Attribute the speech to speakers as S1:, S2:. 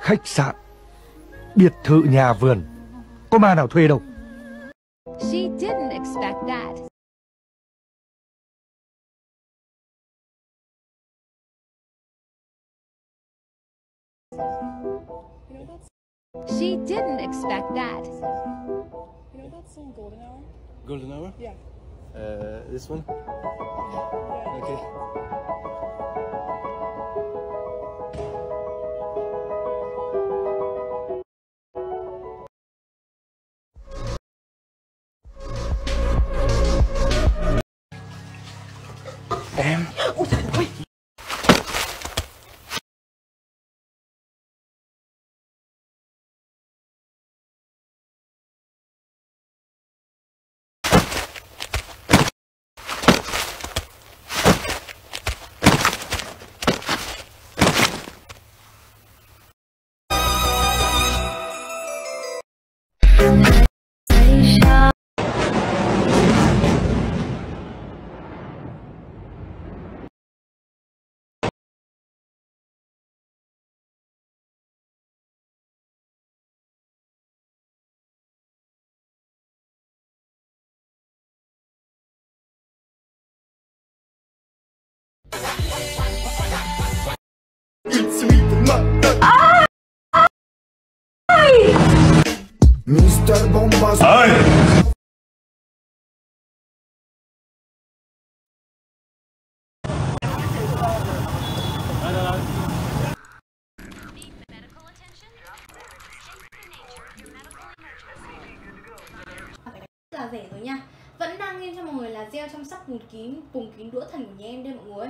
S1: khách sạn, biệt thự nhà vườn, có ma nào thuê đâu.
S2: She didn't expect that. She didn't expect that.
S3: You know that song Golden Hour?
S4: Golden Hour?
S3: Yeah.
S4: This one?
S3: Yeah.
S4: Okay. Em.
S3: Ôi trời ơi.
S5: Mr. Bombas.
S6: Là rẻ rồi nha. Vẫn đang in cho mọi người là gel chăm sóc vùng kín đũa thần của nhà em đây mọi người.